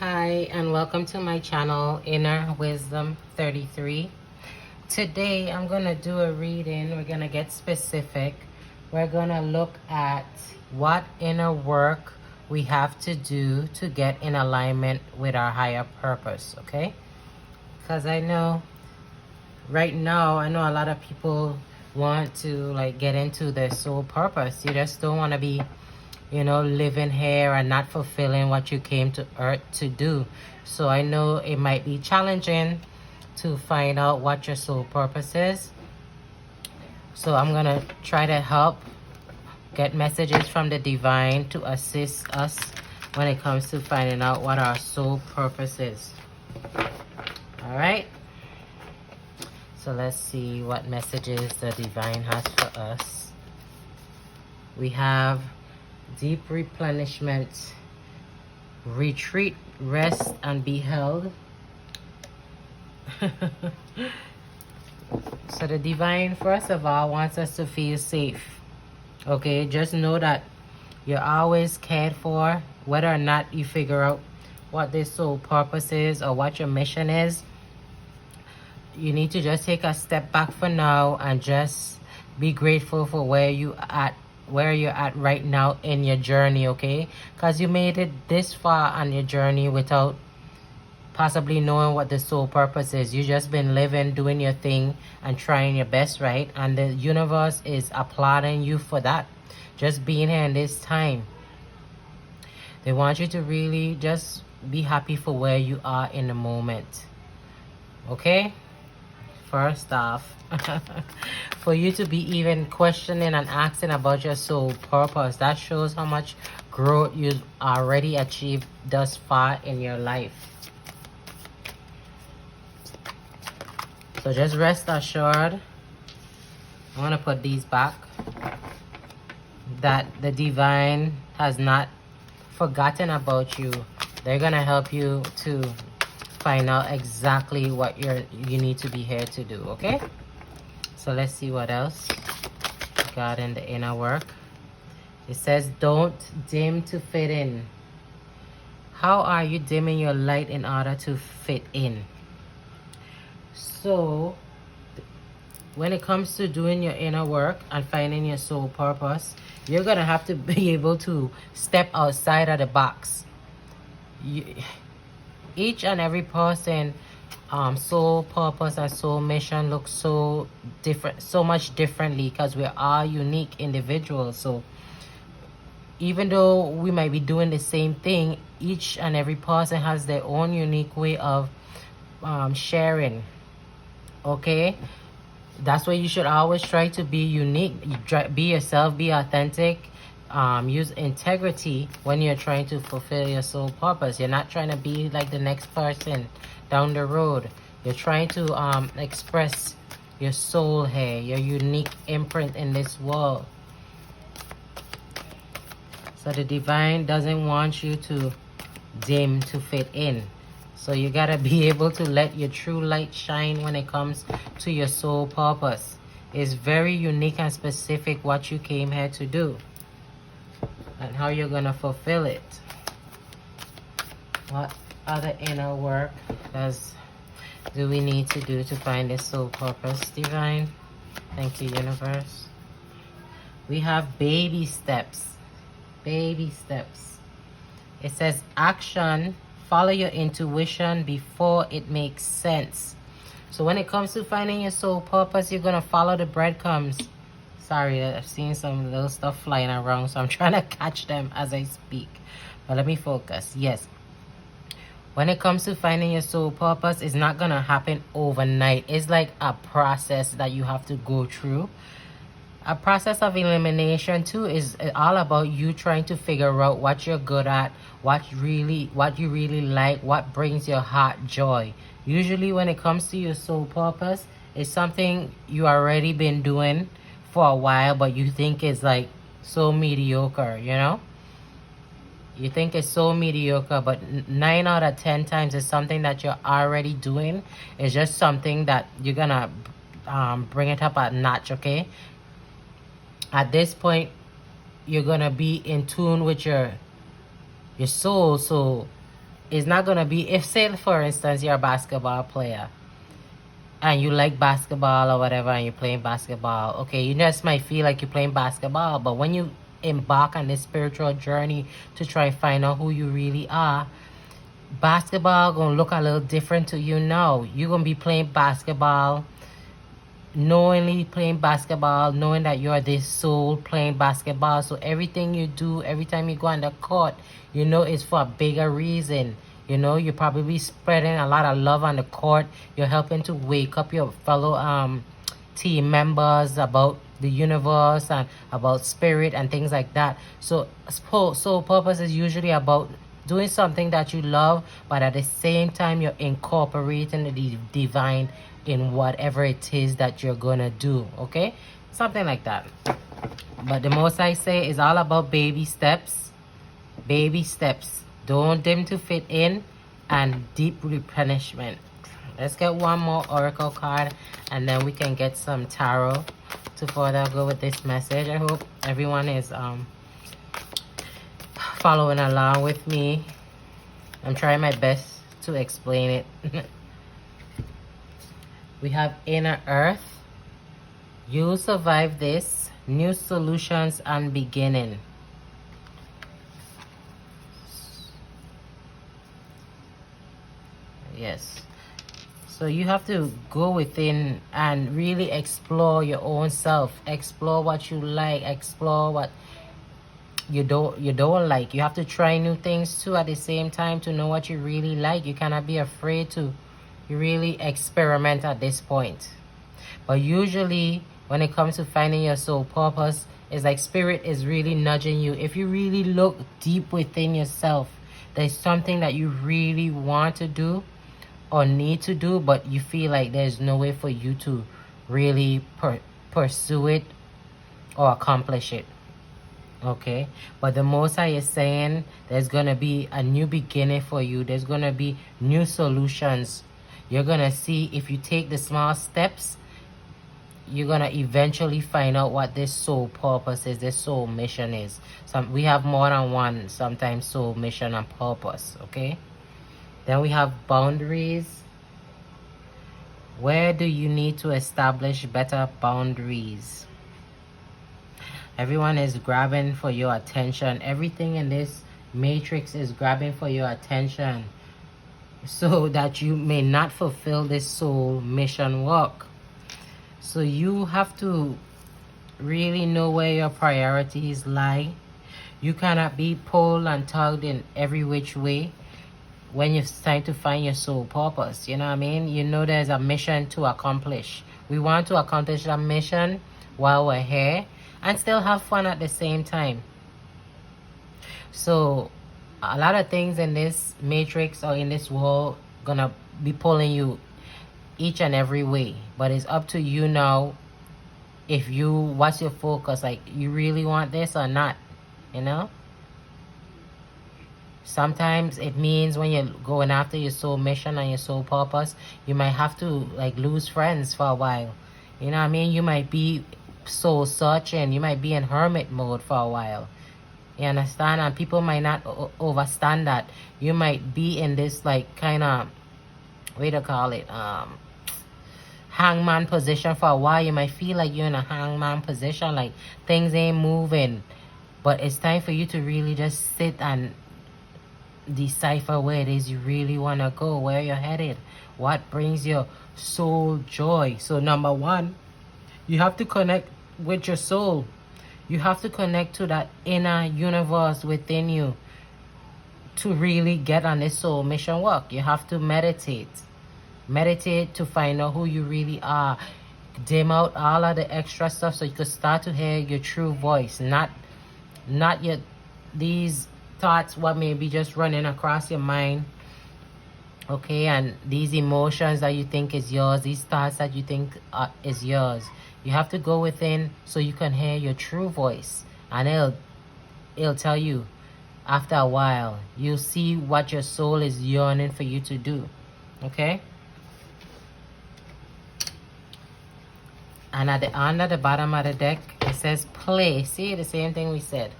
Hi, and welcome to my channel, Inner Wisdom 33. Today, I'm going to do a reading. We're going to get specific. We're going to look at what inner work we have to do to get in alignment with our higher purpose, okay? Because I know right now, I know a lot of people want to get into their soul purpose. You just don't want to be living here and not fulfilling what you came to earth to do. So I know it might be challenging to find out what your soul purpose is. So I'm going to try to help get messages from the divine to assist us when it comes to finding out what our soul purpose is. All right. So let's see what messages the divine has for us. We have deep replenishment, retreat, rest, and be held. So the divine, first of all, wants us to feel safe. Okay, just know that you're always cared for, whether or not you figure out what this soul purpose is or what your mission is. You need to just take a step back for now and just be grateful for where you're at right now in your journey, okay? Because you made it this far on your journey without possibly knowing what the soul purpose is. You just been living, doing your thing, and trying your best, right? And the universe is applauding you for that. Just being here in this time. They want you to really just be happy for where you are in the moment. Okay? First off, for you to be even questioning and asking about your soul purpose, that shows how much growth you've already achieved thus far in your life. So just rest assured, I want to put these back, that the divine has not forgotten about you. They're going to help you to find out exactly what you need to be here to do, okay? So let's see what else we got in the inner work. It says, don't dim to fit in. How are you dimming your light in order to fit in? So when it comes to doing your inner work and finding your soul purpose, you're gonna have to be able to step outside of the box. Each and every person soul purpose and soul mission looks so different, so much differently, because we're all unique individuals. So even though we might be doing the same thing, each and every person has their own unique way of sharing, okay? That's why you should always try to be unique. Be yourself, be authentic. Use integrity when you're trying to fulfill your soul purpose. You're not trying to be like the next person down the road. You're trying to express your soul here, your unique imprint in this world. So the divine doesn't want you to dim to fit in. So you gotta be able to let your true light shine when it comes to your soul purpose. It's very unique and specific what you came here to do and how you're gonna fulfill it. What other inner work do we need to do to find this soul purpose, divine? Thank you, universe. We have baby steps. Baby steps. It says action. Follow your intuition before it makes sense. So when it comes to finding your soul purpose, you're gonna follow the breadcrumbs. Sorry, I've seen some little stuff flying around, so I'm trying to catch them as I speak. But let me focus. Yes. When it comes to finding your soul purpose, it's not going to happen overnight. It's like a process that you have to go through. A process of elimination too is all about you trying to figure out what you're good at, what you really like, what brings your heart joy. Usually when it comes to your soul purpose, it's something you already been doing for a while, but you think it's like so mediocre, you know? You think it's so mediocre, but 9 out of 10 times it's something that you're already doing. It's just something that you're gonna bring it up a notch, okay? At this point, you're gonna be in tune with your soul. So it's not gonna be, if say for instance you're a basketball player and you like basketball or whatever and you're playing basketball, okay, you just might feel like you're playing basketball, but when you embark on this spiritual journey to try and find out who you really are, basketball gonna look a little different to you now. You're gonna be playing basketball, knowingly playing basketball, knowing that you're this soul playing basketball. So everything you do, every time you go on the court, you know it's for a bigger reason. You know, you're probably spreading a lot of love on the court. You're helping to wake up your fellow team members about the universe and about spirit and things like that. So soul purpose is usually about doing something that you love, but at the same time you're incorporating the divine in whatever it is that you're gonna do. Okay, something like that. But the most I say is all about baby steps. Baby steps. Don't dim to fit in, and deep replenishment. Let's get one more oracle card and then we can get some tarot to further go with this message. I hope everyone is following along with me. I'm trying my best to explain it. We have inner earth. You'll survive this. New solutions and beginning. Yes. So you have to go within and really explore your own self. Explore what you like. Explore what you don't like. You have to try new things too at the same time to know what you really like. You cannot be afraid to really experiment at this point. But usually when it comes to finding your soul purpose, it's like spirit is really nudging you. If you really look deep within yourself, there's something that you really want to do or need to do, but you feel like there's no way for you to really pursue it or accomplish it. Okay, but the Most High is saying there's gonna be a new beginning for you. There's gonna be new solutions. You're gonna see, if you take the small steps, you're gonna eventually find out what this soul purpose is, this soul mission is. We have more than one, sometimes, soul mission and purpose. Okay, then we have boundaries. Where do you need to establish better boundaries? Everyone is grabbing for your attention. Everything in this matrix is grabbing for your attention so that you may not fulfill this soul mission work. So you have to really know where your priorities lie. You cannot be pulled and tugged in every which way when it's time to find your soul purpose. You know what I mean? You know there's a mission to accomplish. We want to accomplish that mission while we're here and still have fun at the same time. So a lot of things in this matrix or in this world gonna be pulling you each and every way, but it's up to you now. If you, what's your focus? Like, you really want this or not? You know, sometimes it means when you're going after your soul mission and your soul purpose, you might have to like lose friends for a while. You know what I mean? You might be soul searching. You might be in hermit mode for a while. You understand? And people might not overstand that. You might be in this like kind of, what do you call it, hangman position for a while. You might feel like you're in a hangman position, like things ain't moving. But it's time for you to really just sit and decipher where it is you really want to go, where you're headed, what brings your soul joy. So number one, you have to connect with your soul. You have to connect to that inner universe within you to really get on this soul mission work. You have to meditate. Meditate to find out who you really are. Dim out all of the extra stuff so you can start to hear your true voice. Not your these thoughts what may be just running across your mind. Okay, and these emotions that you think is yours, these thoughts that you think is yours. You have to go within so you can hear your true voice, and it'll tell you after a while. You'll see what your soul is yearning for you to do. Okay, and at the bottom of the deck, it says play. See, the same thing we said.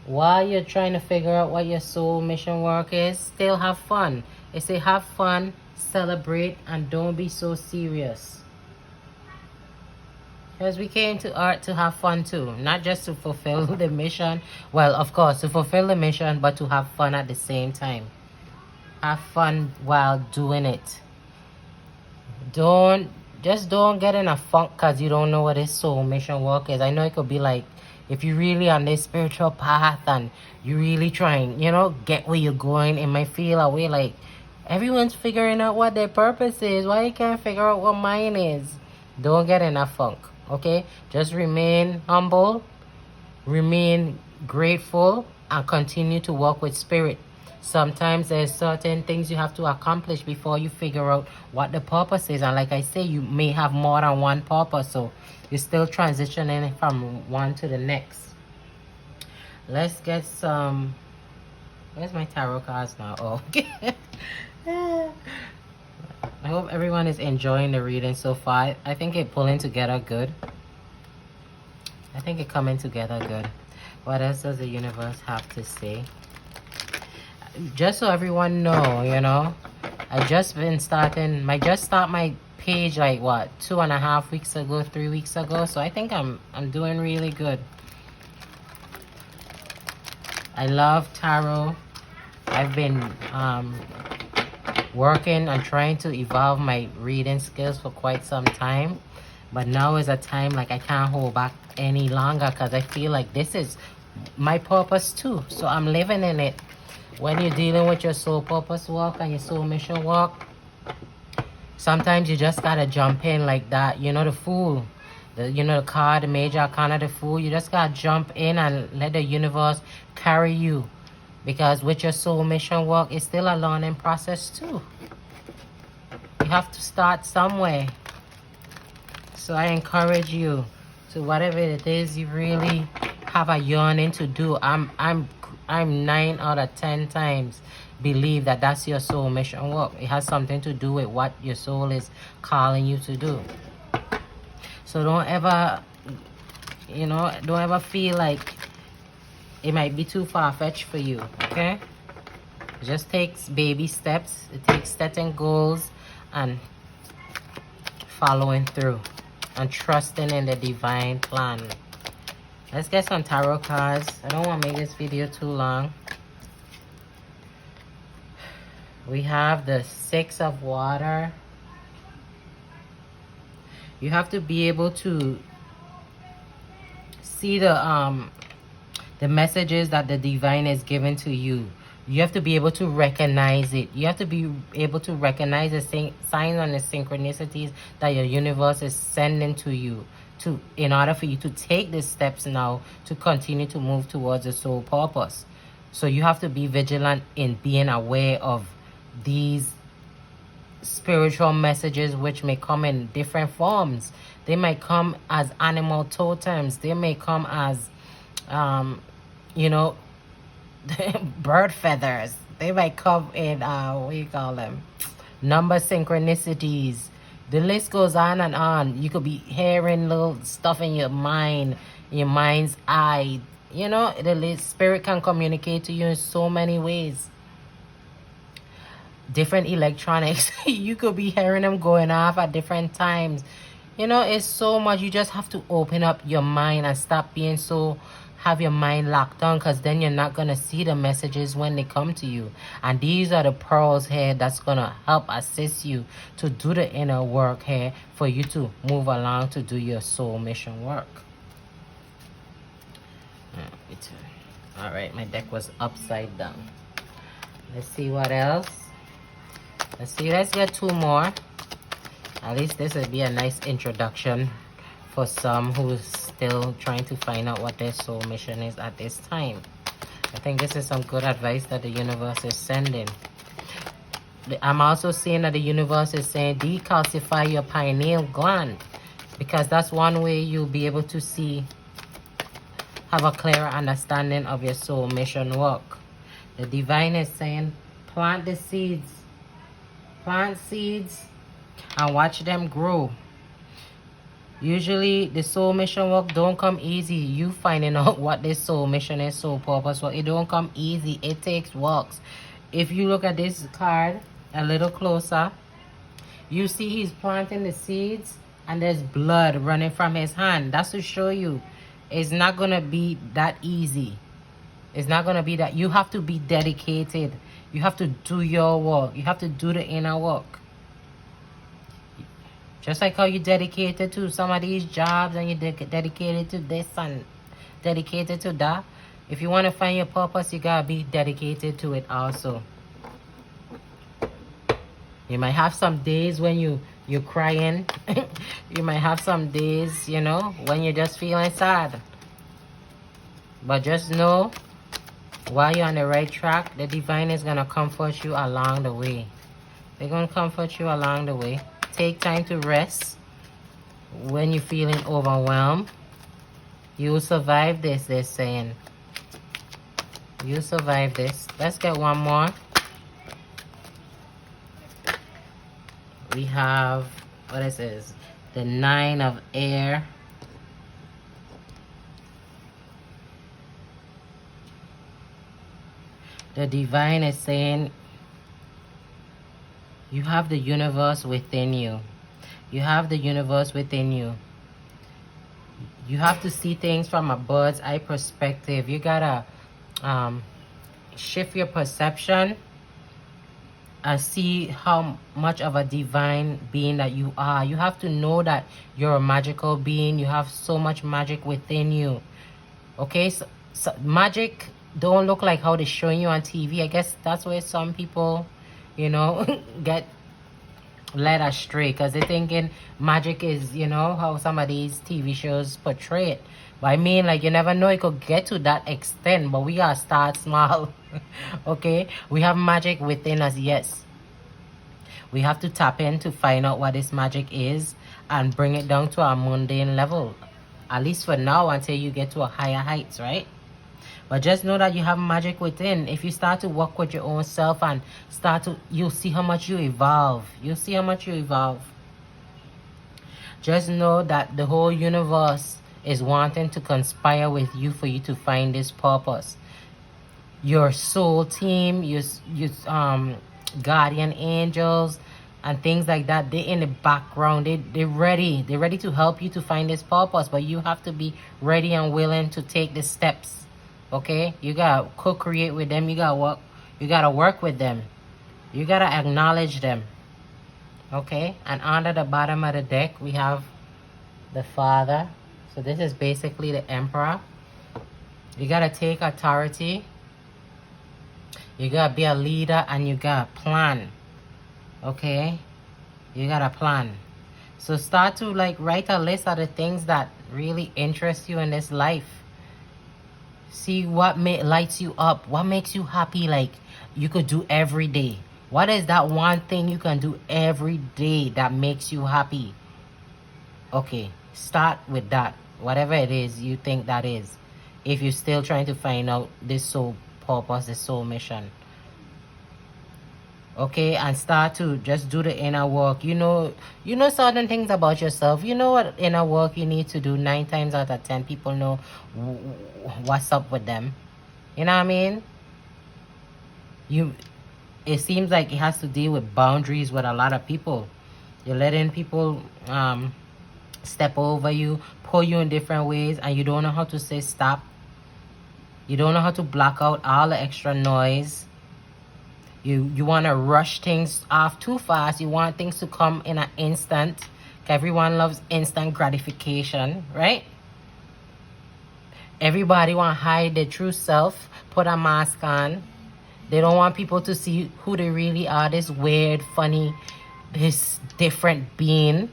while you're trying to figure out what your soul mission work is, still have fun. They say have fun, celebrate, and don't be so serious. Because we came to art to have fun too, not just to fulfill the mission. Well, of course, to fulfill the mission, but to have fun at the same time. Have fun while doing it. Don't get in a funk because you don't know what this soul mission work is. I know it could be like, if you really on this spiritual path and you really trying, you know, get where you're going, it might feel a way like everyone's figuring out what their purpose is. Why you can't figure out what mine is? Don't get in a funk, okay? Just remain humble, remain grateful, and continue to walk with spirit. Sometimes there's certain things you have to accomplish before you figure out what the purpose is. And like I say, you may have more than one purpose, so you're still transitioning from one to the next. Let's get some... Where's my tarot cards now? Oh, okay. I hope everyone is enjoying the reading so far. I think it's pulling together good. I think it's coming together good. What else does the universe have to say? Just so everyone know, you know, I just start my page like what, 2.5 weeks ago, 3 weeks ago. So I think I'm doing really good. I love tarot. I've been working and trying to evolve my reading skills for quite some time, but now is a time like I can't hold back any longer because I feel like this is my purpose too. So I'm living in it. When you're dealing with your soul purpose walk and your soul mission walk, sometimes you just gotta jump in like that. You know, the Fool, the card, the major arcana, the Fool. You just gotta jump in and let the universe carry you, because with your soul mission walk, it's still a learning process too. You have to start somewhere. So I encourage you to whatever it is you really have a yearning to do. I'm 9 out of 10 times believe that that's your soul mission work. It has something to do with what your soul is calling you to do. So don't ever feel like it might be too far-fetched for you, okay? It just takes baby steps. It takes setting goals and following through and trusting in the divine plan. Let's get some tarot cards. I don't want to make this video too long. We have the Six of Water. You have to be able to see the messages that the divine is giving to you. You have to be able to recognize it. You have to be able to recognize the signs and the synchronicities that your universe is sending to you, in order for you to take the steps now to continue to move towards the soul purpose. So you have to be vigilant in being aware of these spiritual messages, which may come in different forms. They might come as animal totems. They may come as bird feathers. They might come in what do you call them, number synchronicities. The list goes on and on. You could be hearing little stuff in your mind, in your mind's eye. You know, the spirit can communicate to you in so many ways. Different electronics. You could be hearing them going off at different times. You know, it's so much. You just have to open up your mind and stop being so... have your mind locked on, because then you're not going to see the messages when they come to you. And these are the pearls here that's going to help assist you to do the inner work here for you to move along to do your soul mission work. All right, my deck was upside down. Let's see what else. Let's get 2 more. At least this would be a nice introduction for some who's still trying to find out what their soul mission is at this time. I think this is some good advice that the universe is sending. I'm also seeing that the universe is saying decalcify your pineal gland, because that's one way you'll be able to have a clearer understanding of your soul mission work. The divine is saying plant the seeds. Plant seeds and watch them grow. Usually the soul mission work don't come easy. You finding out what this soul mission is, soul purpose work, it don't come easy. It takes works. If you look at this card a little closer, you see he's planting the seeds and there's blood running from his hand. That's to show you it's not gonna be that easy. It's not gonna be that. You have to be dedicated. You have to do your work. You have to do the inner work. Just like how you dedicated to some of these jobs and you dedicated to this and dedicated to that. If you want to find your purpose, you gotta be dedicated to it also. You might have some days when you're crying. You might have some days, you know, when you're just feeling sad. But just know, while you're on the right track, the divine is gonna comfort you along the way. They're gonna comfort you along the way. Take time to rest when you're feeling overwhelmed. You'll survive this, they're saying. You'll survive this. Let's get one more. We have, what is this? The 9 of air. The divine is saying, you have the universe within you. You have the universe within you. You have to see things from a bird's eye perspective. You gotta shift your perception and see how much of a divine being that you are. You have to know that you're a magical being. You have so much magic within you. Okay, so magic don't look like how they're showing you on TV. I guess that's where some people, you know, get led astray, because they're thinking magic is, you know, how some of these TV shows portray it. But I mean, like, you never know, it could get to that extent, but we gotta start small. Okay, we have magic within us, yes. We have to tap in to find out what this magic is and bring it down to our mundane level, at least for now, until you get to a higher heights, right? But just know that you have magic within. If you start to work with your own self and you'll see how much you evolve. You'll see how much you evolve. Just know that the whole universe is wanting to conspire with you for you to find this purpose. Your soul team, your guardian angels and things like that, they're in the background. They're ready. They're ready to help you to find this purpose. But you have to be ready and willing to take the steps. Okay, you gotta co-create with them. You gotta work with them. You gotta acknowledge them. Okay, and under the bottom of the deck we have the Father. So this is basically the Emperor. You gotta take authority. You gotta be a leader and you gotta plan. Okay, you gotta plan. So start to like write a list of the things that really interest you in this life. See what lights you up. What makes you happy, like you could do every day. What is that one thing you can do every day that makes you happy? Okay, start with that. Whatever it is you think that is. If you're still trying to find out this soul purpose, this soul mission. Okay, and start to just do the inner work. You know certain things about yourself. You know what inner work you need to do. 9 times out of 10 people know what's up with them. You know what I mean? It seems like it has to deal with boundaries with a lot of people. You're letting people step over you, pull you in different ways, and you don't know how to say stop. You don't know how to block out all the extra noise. You want to rush things off too fast. You want things to come in an instant. Everyone loves instant gratification, right? Everybody want to hide their true self, put a mask on. They don't want people to see who they really are, this weird, funny, this different being.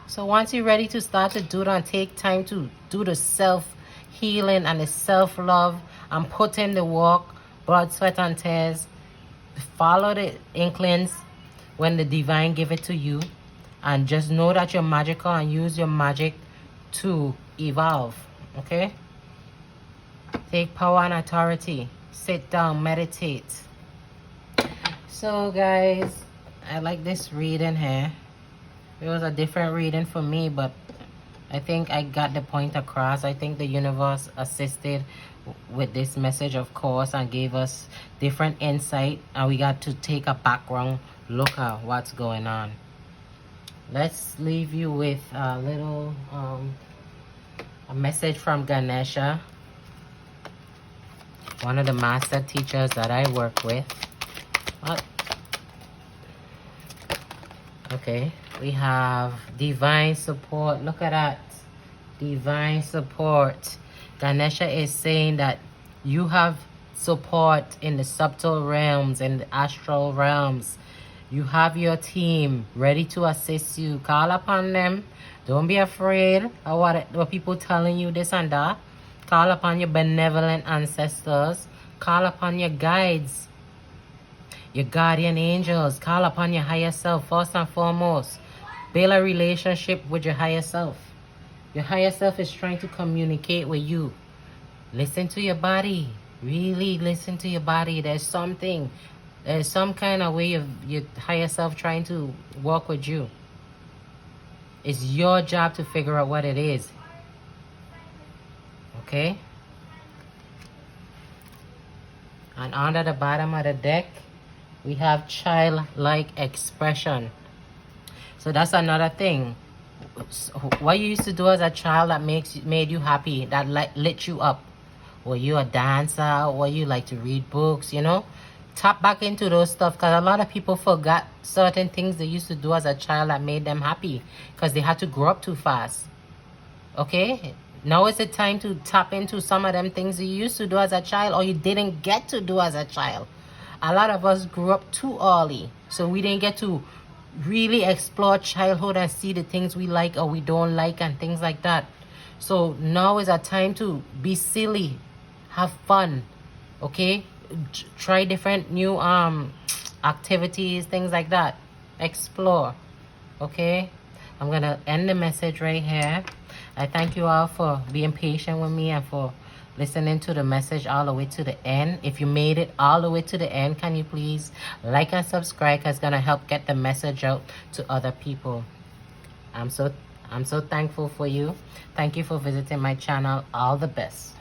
So once you're ready to start to do that, take time to do the self-healing and the self-love and put in the work, blood, sweat, and tears. Follow the inklings when the divine give it to you. And just know that you're magical and use your magic to evolve. Okay? Take power and authority. Sit down, meditate. So guys, I like this reading here. It was a different reading for me, but I think I got the point across. I think the universe assisted with this message, of course, and gave us different insight, and we got to take a background look at what's going on. Let's leave you with a little a message from Ganesha, one of the master teachers that I work with. Okay, we have divine support. Look at that. Divine support. Ganesha is saying that you have support in the subtle realms and the astral realms. You have your team ready to assist you. Call upon them. Don't be afraid of what people telling you, this and that. Call upon your benevolent ancestors. Call upon your guides, your guardian angels. Call upon your higher self first and foremost. Build a relationship with your higher self. Your higher self is trying to communicate with you. Listen to your body. Really listen to your body. There's some kind of way of your higher self trying to work with you. It's your job to figure out what it is. Okay? And under the bottom of the deck, we have childlike expression. So that's another thing. What you used to do as a child that made you happy, that lit you up. Were you a dancer? Were you like to read books, you know? Tap back into those stuff, because a lot of people forgot certain things they used to do as a child that made them happy because they had to grow up too fast. Okay? Now is the time to tap into some of them things you used to do as a child or you didn't get to do as a child. A lot of us grew up too early, so we didn't get to really explore childhood and see the things we like or we don't like and things like that. So now is a time to be silly, have fun, okay? Try different new activities, things like that. Explore, okay? I'm gonna end the message right here. I thank you all for being patient with me and for listening to the message all the way to the end. If you made it all the way to the end, can you please like and subscribe, because it's gonna help get the message out to other people. I'm so thankful for you. Thank you for visiting my channel. All the best.